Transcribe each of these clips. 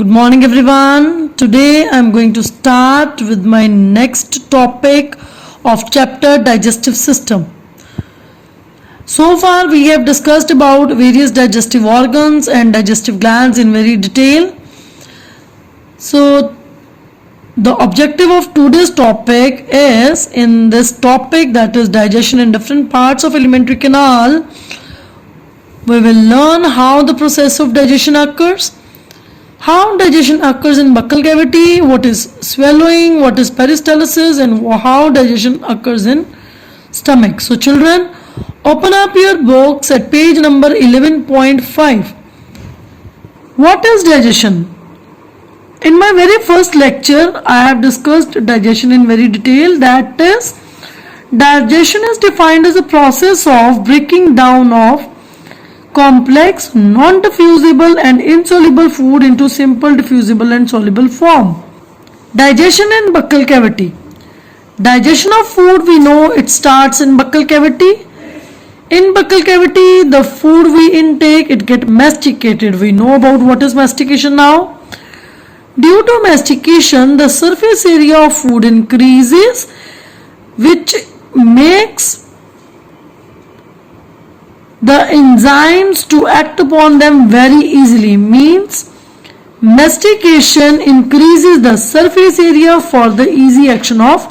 Good morning everyone. Today I am going to start with my next topic of chapter digestive system. So far we have discussed about various digestive organs and digestive glands in very detail. So the objective of today's topic is, in this topic, that is digestion in different parts of alimentary canal, we will learn how the process of digestion occurs, how digestion occurs in buccal cavity, what is swallowing, what is peristalsis, and how digestion occurs in stomach. So children, open up your books at page number 11.5. What is digestion? In my very first lecture, I have discussed digestion in very detail. That is, digestion is defined as a process of breaking down of complex, non-diffusible and insoluble food into simple, diffusible and soluble form. Digestion in buccal cavity. Digestion of food, we know it starts in buccal cavity. In buccal cavity, the food we intake, it gets masticated. We know about what is mastication now. Due to mastication, the surface area of food increases, which makes the enzymes to act upon them very easily. Means mastication increases the surface area for the easy action of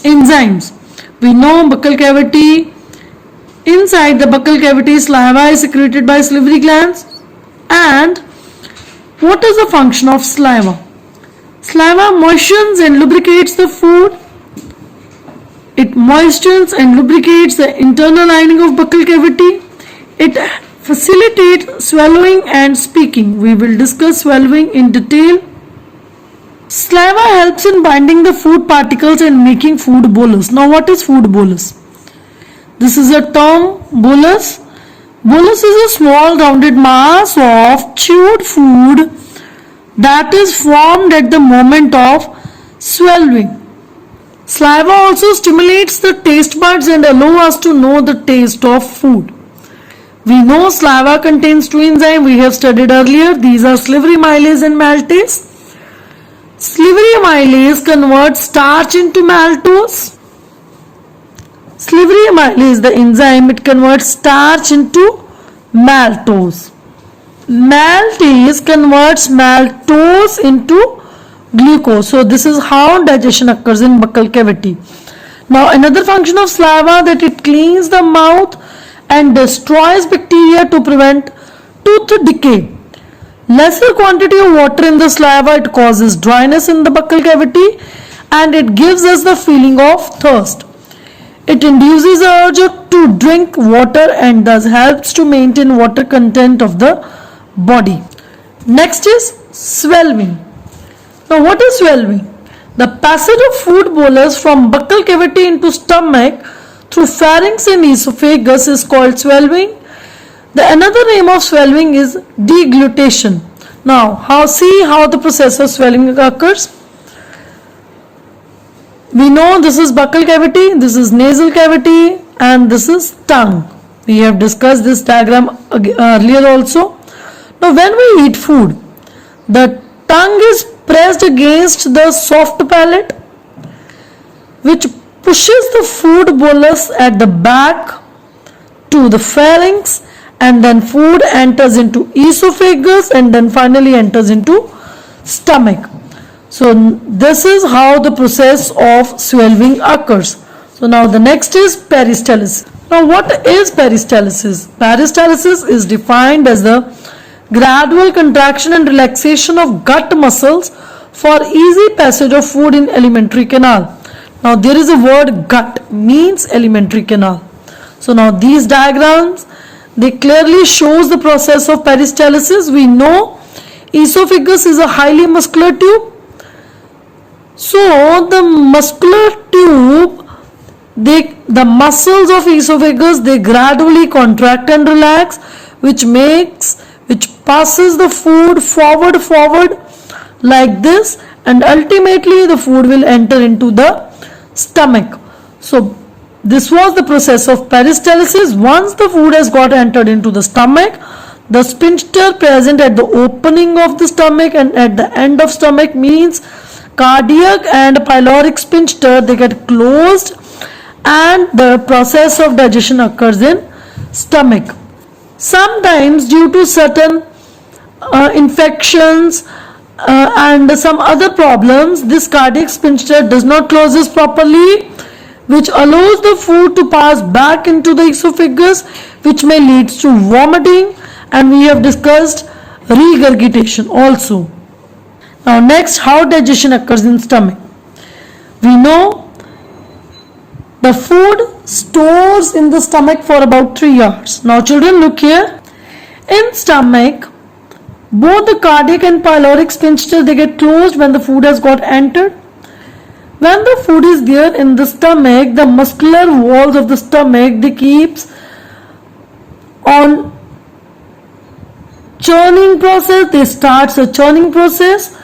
enzymes. We know buccal cavity, inside the buccal cavity saliva is secreted by salivary glands. And what is the function of saliva? Saliva moistens and lubricates the food. It moistens and lubricates the internal lining of buccal cavity. It facilitates swallowing and speaking. We will discuss swallowing in detail. Saliva helps in binding the food particles and making food bolus. Now what is food bolus? This is a term, bolus. Bolus is a small rounded mass of chewed food that is formed at the moment of swallowing. Saliva also stimulates the taste buds and allows us to know the taste of food. We know saliva contains two enzymes we have studied earlier. These are salivary amylase and maltase. Salivary amylase converts starch into maltose. Salivary amylase, the enzyme, it converts starch into maltose. Maltase converts maltose into glucose. So this is how digestion occurs in buccal cavity. Now another function of saliva, that it cleans the mouth and destroys bacteria to prevent tooth decay. Lesser quantity of water in the saliva, it causes dryness in the buccal cavity and it gives us the feeling of thirst. It induces the urge to drink water and thus helps to maintain water content of the body. Next is swallowing. Now what is swallowing? The passage of food bolus from buccal cavity into stomach through pharynx and esophagus is called swallowing. The another name of swallowing is deglutition. Now see how the process of swallowing occurs. We know this is buccal cavity, this is nasal cavity, and this is tongue. We have discussed this diagram earlier also. Now when we eat food, the tongue is pressed against the soft palate, which pushes the food bolus at the back to the pharynx, and then food enters into esophagus and then finally enters into stomach. So this is how the process of swallowing occurs. So now the next is peristalsis. Now what is peristalsis? Peristalsis is defined as the gradual contraction and relaxation of gut muscles for easy passage of food in alimentary canal. Now there is a word gut, means alimentary canal. So now these diagrams, they clearly shows the process of peristalsis. We know esophagus is a highly muscular tube. So the muscular tube, the muscles of esophagus, they gradually contract and relax, which passes the food forward like this, and ultimately the food will enter into the stomach. So this was the process of peristalsis. Once the food has got entered into the stomach, The sphincter present at the opening of the stomach and at the end of stomach means cardiac and pyloric sphincter, they get closed and the process of digestion occurs in stomach. Sometimes due to certain infections and some other problems, this cardiac sphincter does not closes properly, which allows the food to pass back into the esophagus, which may lead to vomiting, and we have discussed regurgitation also. Now next, how digestion occurs in stomach. We know the food stores in the stomach for about 3 hours. Now children, look here. In stomach, both the cardiac and pyloric sphincter, they get closed when the food has got entered. When the food is there in the stomach, the muscular walls of the stomach, they keeps on churning process, they starts a churning process,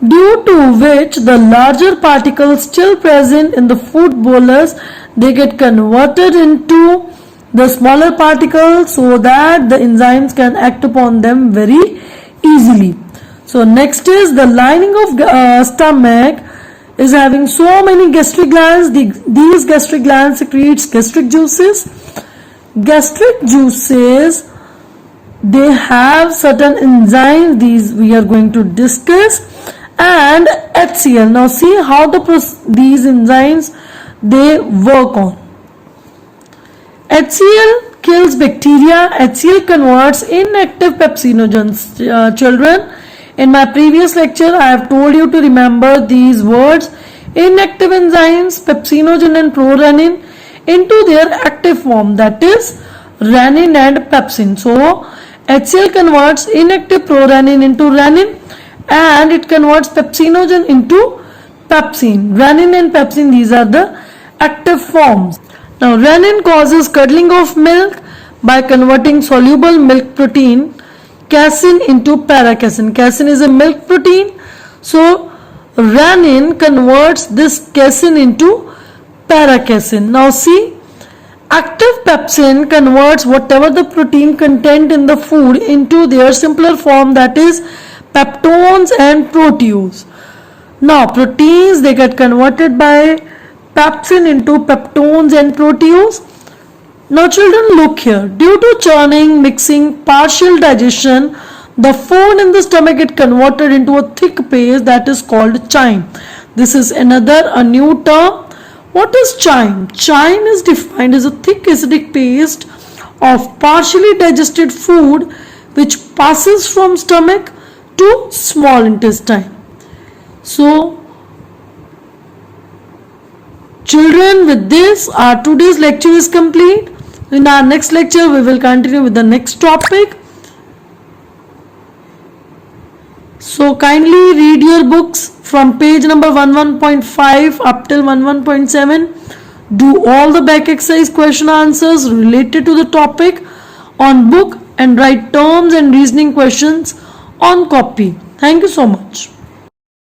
due to which the larger particles still present in the food bolus, they get converted into the smaller particles so that the enzymes can act upon them very easily. So next is the lining of stomach is having so many gastric glands. These gastric glands secretes gastric juices. Gastric juices, they have certain enzymes, these we are going to discuss, and HCl. Now see how these enzymes they work on. HCl kills bacteria. HCl converts inactive pepsinogens. Children, in my previous lecture I have told you to remember these words: inactive enzymes, pepsinogen and prorenin, into their active form, that is renin and pepsin. So HCl converts inactive prorenin into renin and it converts pepsinogen into pepsin. Renin and pepsin, these are the active forms. Now renin causes curdling of milk by converting soluble milk protein casein into paracasein. Casein is a milk protein, so renin converts this casein into paracasein. Now see, active pepsin converts whatever the protein content in the food into their simpler form, that is peptones and proteose. Now proteins, they get converted by pepsin into peptones and proteose. Now children, look here. Due to churning, mixing, partial digestion, the food in the stomach get converted into a thick paste that is called chyme. This is a new term. What is chyme? Chyme is defined as a thick acidic paste of partially digested food which passes from stomach to small intestine. So children, with this our today's lecture is complete. In our next lecture we will continue with the next topic. So kindly read your books from page number 11.5 up till 11.7. Do all the back exercise question answers related to the topic on book and write terms and reasoning questions on copy. Thank you so much.